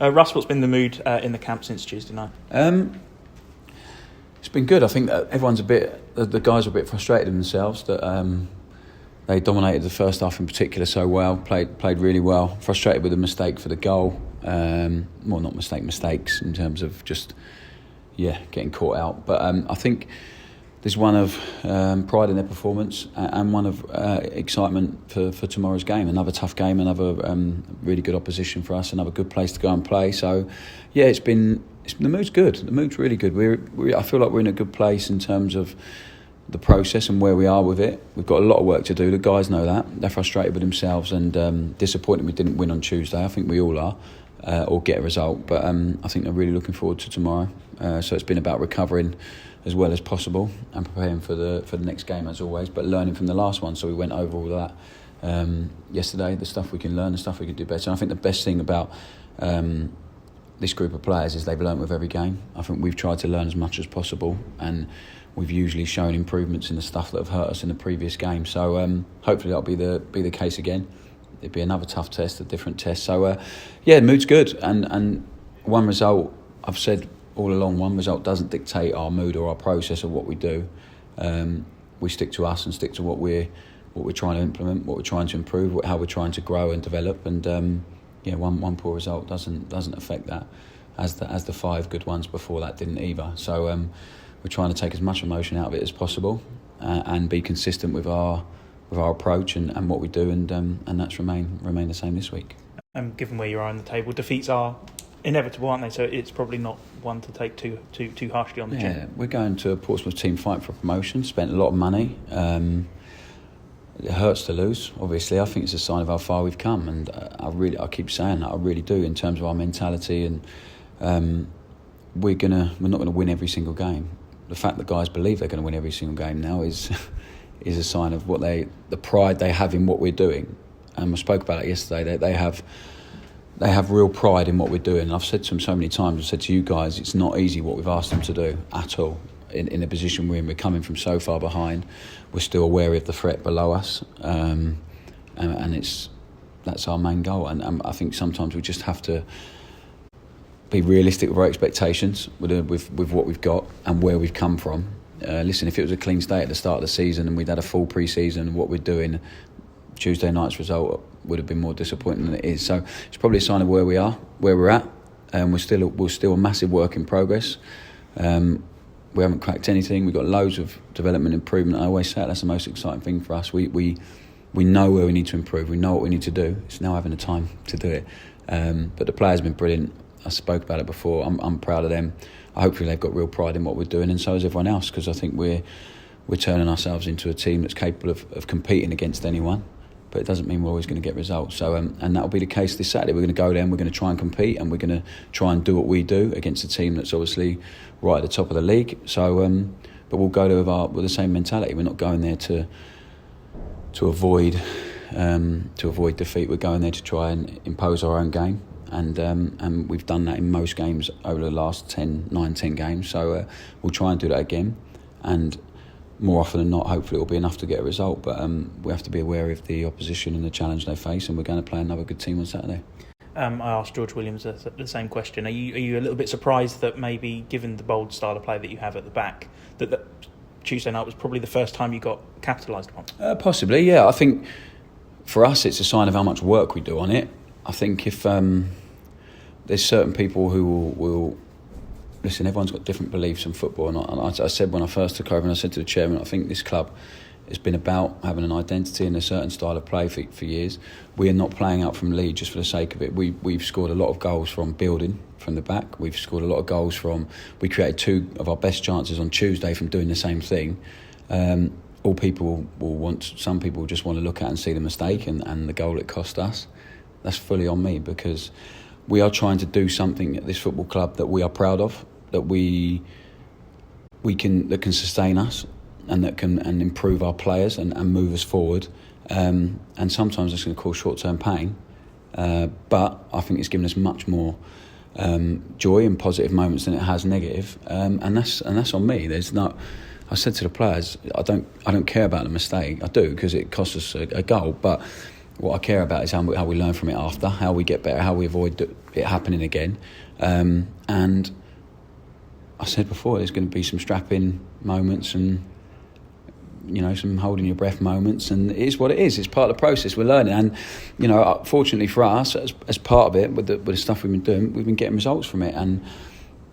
Russ, what's been the mood in the camp since Tuesday night? It's been good. I think that everyone's the guys are a bit frustrated with themselves that they dominated the first half in particular so well, played really well. Frustrated with the mistake for the goal. Well, not mistakes in terms of just getting caught out. But I think there's one of pride in their performance and one of excitement for tomorrow's game. Another tough game, another really good opposition for us, another good place to go and play. So, the mood's good. The mood's really good. I feel like we're in a good place in terms of the process and where we are with it. We've got a lot of work to do. The guys know that. They're frustrated with themselves and disappointed we didn't win on Tuesday. I think we all are, or get a result. But I think they're really looking forward to tomorrow. So it's been about recovering as well as possible and preparing for the next game as always, but learning from the last one. So we went over all of that yesterday, the stuff we can learn, the stuff we can do better. And I think the best thing about this group of players is they've learned with every game. I think we've tried to learn as much as possible, and we've usually shown improvements in the stuff that have hurt us in the previous game. So hopefully that'll be the case again. It'll be another tough test, a different test. So the mood's good, and one result, I've said all along, one result doesn't dictate our mood or our process of what we do. We stick to us and stick to what we're trying to implement, what we're trying to improve, how we're trying to grow and develop. And one poor result doesn't affect that, as the 5 good ones before that didn't either. So we're trying to take as much emotion out of it as possible and be consistent with our approach and what we do, and that's remain the same this week. Given where you are on the table, defeats are inevitable, aren't they? So it's probably not one to take too harshly on the chin. Yeah, we're going to a Portsmouth team fighting for promotion. Spent a lot of money. It hurts to lose. Obviously, I think it's a sign of how far we've come, and I keep saying that. I really do, in terms of our mentality, and we're not gonna win every single game. The fact that guys believe they're going to win every single game now is a sign of the pride they have in what we're doing. And I spoke about it yesterday. They have real pride in what we're doing. And I've said to them so many times, I've said to you guys, it's not easy what we've asked them to do at all. In the position we're in, we're coming from so far behind. We're still aware of the threat below us, and that's our main goal. And I think sometimes we just have to be realistic with our expectations with what we've got and where we've come from. Listen, if it was a clean slate at the start of the season and we'd had a full pre-season, what we're doing, Tuesday night's result would have been more disappointing than it is. So it's probably a sign of where we are, where we're at, and we're still a massive work in progress. We haven't cracked anything. We've got loads of development, improvement. I always say that's the most exciting thing for us. We know where we need to improve. We know what we need to do. It's now having the time to do it. But the players have been brilliant. I spoke about it before. I'm proud of them. Hopefully they've got real pride in what we're doing, and so is everyone else, because I think we're turning ourselves into a team that's capable of competing against anyone. But it doesn't mean we're always going to get results. So, and that'll be the case this Saturday. We're going to go there and we're going to try and compete, and we're going to try and do what we do against a team that's obviously right at the top of the league. So, but we'll go there with the same mentality. We're not going there to avoid defeat. We're going there to try and impose our own game, and we've done that in most games over the last 10 games. So we'll try and do that again, and more often than not, hopefully it'll be enough to get a result. But we have to be aware of the opposition and the challenge they face, and we're going to play another good team on Saturday. I asked George Williams the same question. Are you a little bit surprised that maybe, given the bold style of play that you have at the back, that Tuesday night was probably the first time you got capitalised upon? Possibly, yeah. I think for us it's a sign of how much work we do on it. I think if there's certain people who will listen, everyone's got different beliefs in football, and I said when I first took over, and I said to the chairman, I think this club has been about having an identity and a certain style of play for years. We are not playing out from lead just for the sake of it. We've scored a lot of goals from building from the back. We've scored a lot of goals we created 2 of our best chances on Tuesday from doing the same thing. All people will want, some people just want to look at and see the mistake and the goal it cost us. That's fully on me, because we are trying to do something at this football club that we are proud of, that that can sustain us, and that can improve our players and move us forward. And sometimes it's going to cause short-term pain, but I think it's given us much more joy and positive moments than it has negative. And that's on me. I said to the players, I don't care about the mistake. I do, because it cost us a goal, but what I care about is how we learn from it after, how we get better, how we avoid it happening again. And I said before, there's going to be some strapping moments and some holding your breath moments, and it is what it is. It's part of the process. We're learning, and fortunately for us, as part of it, with the stuff we've been doing, we've been getting results from it, and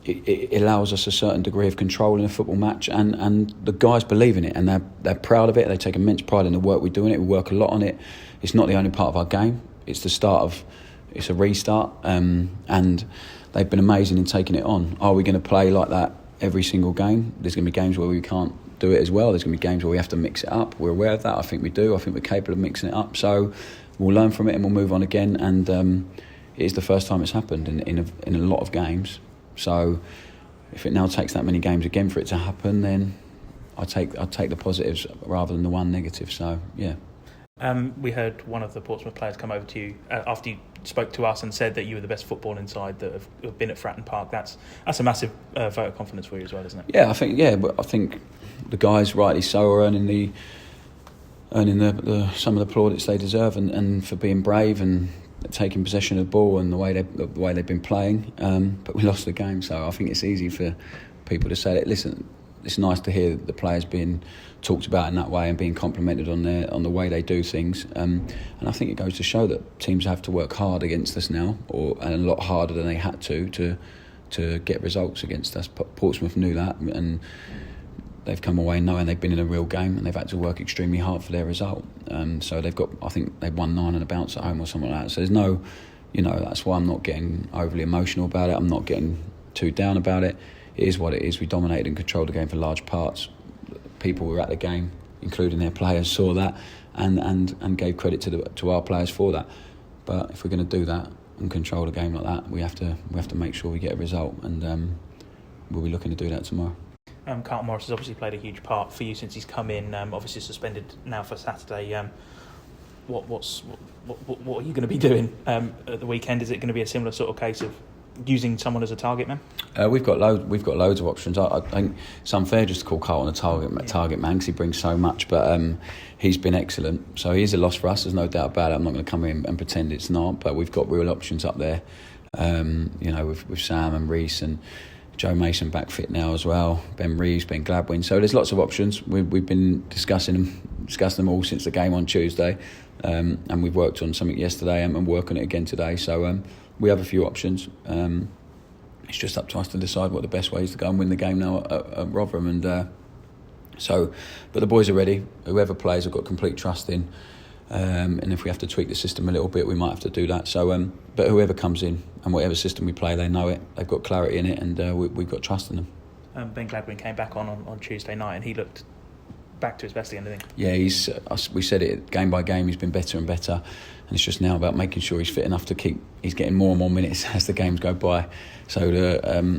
it allows us a certain degree of control in a football match, and the guys believe in it, and they're proud of it. They take immense pride in the work we do in it. We work a lot on it. It's not the only part of our game. It's the start of. It's a restart, and they've been amazing in taking it on. Are we going to play like that every single game? There's going to be games where we can't do it as well. There's going to be games where we have to mix it up. We're aware of that. I think we do. I think we're capable of mixing it up. So we'll learn from it and we'll move on again. And it is the first time it's happened in a lot of games. So if it now takes that many games again for it to happen, then I'll take the positives rather than the one negative. So yeah. We heard one of the Portsmouth players come over to you after you spoke to us and said that you were the best football inside that have been at Fratton Park. That's a massive vote of confidence for you as well, isn't it? Yeah, but I think the guys, rightly so, are earning the some of the plaudits they deserve, and for being brave and taking possession of the ball and the way they've been playing. But we lost the game, so I think it's easy for people to say that. Listen, it's nice to hear the players being talked about in that way and being complimented on the way they do things. And I think it goes to show that teams have to work hard against us now, and a lot harder than they had to get results against us. Portsmouth knew that, and they've come away knowing they've been in a real game, and they've had to work extremely hard for their result. So they've got, I think they've won 9 and a bounce at home or something like that. So there's no, that's why I'm not getting overly emotional about it. I'm not getting too down about it. It is what it is. We dominated and controlled the game for large parts. People who were at the game, including their players, saw that and gave credit to our players for that. But if we're going to do that and control the game like that, we have to make sure we get a result, and we'll be looking to do that tomorrow. Carlton Morris has obviously played a huge part for you since he's come in. Obviously suspended now for Saturday. What are you going to be doing at the weekend? Is it going to be a similar sort of case of using someone as a target man? We've got loads of options. I think it's unfair just to call Carlton a target man because he brings so much, but he's been excellent. So he is a loss for us. There's no doubt about it. I'm not going to come in and pretend it's not, but we've got real options up there. With Sam and Reece and Joe Mason back fit now as well. Ben Reeves, Ben Gladwin. So there's lots of options. We've been discussing them all since the game on Tuesday, and we've worked on something yesterday and working it again today. So we have a few options. It's just up to us to decide what the best way is to go and win the game now at Rotherham. And but the boys are ready. Whoever plays, I've got complete trust in. And if we have to tweak the system a little bit, we might have to do that. So, but whoever comes in and whatever system we play, they know it. They've got clarity in it, and we've got trust in them. Ben Gladwin came back on Tuesday night, and he looked back to his best again, didn't he? Yeah, we said it game by game. He's been better and better, and it's just now about making sure he's fit enough to keep. He's getting more and more minutes as the games go by. So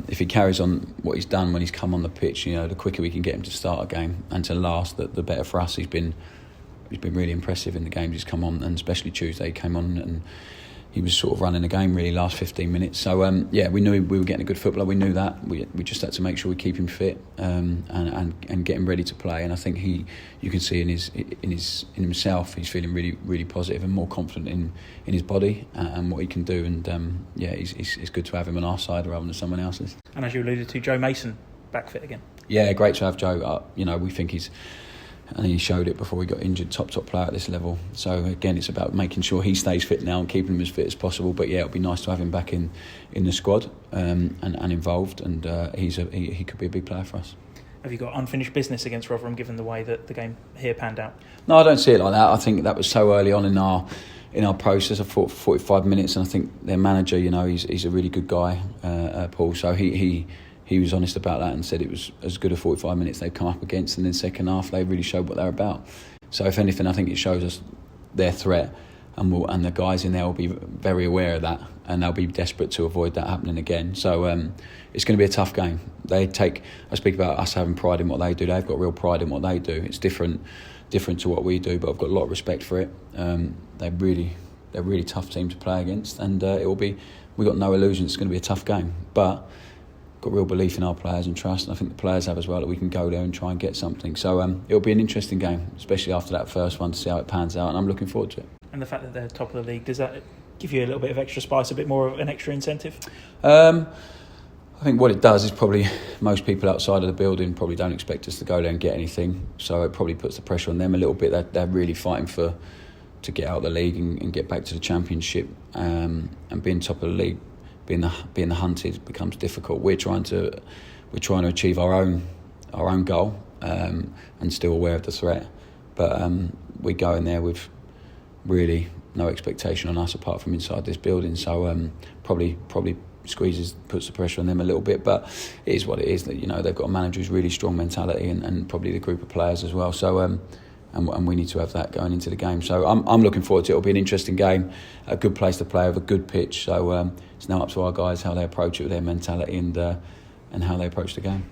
if he carries on what he's done when he's come on the pitch, the quicker we can get him to start a game and to last, the better for us. He's been really impressive in the games he's come on, and especially Tuesday he came on and he was sort of running the game really last 15 minutes. So we knew we were getting a good footballer. We knew that. We just had to make sure we keep him fit and get him ready to play. And I think you can see in himself, he's feeling really, really positive and more confident in his body and what he can do. And it's good to have him on our side rather than someone else's. And as you alluded to, Joe Mason back fit again. Yeah, great to have Joe. We think and he showed it before he got injured, top player at this level. So again, it's about making sure he stays fit now and keeping him as fit as possible. But yeah, it'll be nice to have him back in the squad and involved, and he could be a big player for us. Have you got unfinished business against Rotherham, given the way that the game here panned out? No, I don't see it like that. I think that was so early on in our process. I thought for 45 minutes, and I think their manager, he's a really good guy, Paul. So he was honest about that and said it was as good a 45 minutes they've come up against, and then second half they really showed what they're about. So if anything, I think it shows us their threat, and the guys in there will be very aware of that, and they'll be desperate to avoid that happening again. So it's going to be a tough game. I speak about us having pride in what they do. They've got real pride in what they do. It's different to what we do, but I've got a lot of respect for it. They're a really tough team to play against, and we've got no illusions it's going to be a tough game, but got real belief in our players and trust, and I think the players have as well, that we can go there and try and get something. So it'll be an interesting game, especially after that first one, to see how it pans out, and I'm looking forward to it. And the fact that they're top of the league, does that give you a little bit of extra spice, a bit more of an extra incentive? I think what it does is probably most people outside of the building probably don't expect us to go there and get anything, so it probably puts the pressure on them a little bit. They're really fighting to get out of the league and get back to the Championship, and being top of the league, being the hunted becomes difficult. We're trying to achieve our own goal, and still aware of the threat, but we go in there with really no expectation on us apart from inside this building, so probably puts the pressure on them a little bit, but it is what it is. That they've got a manager who's really strong mentality, and probably the group of players as well. So and we need to have that going into the game. So I'm looking forward to it. It'll be an interesting game, a good place to play with a good pitch. So it's now up to our guys how they approach it with their mentality and how they approach the game.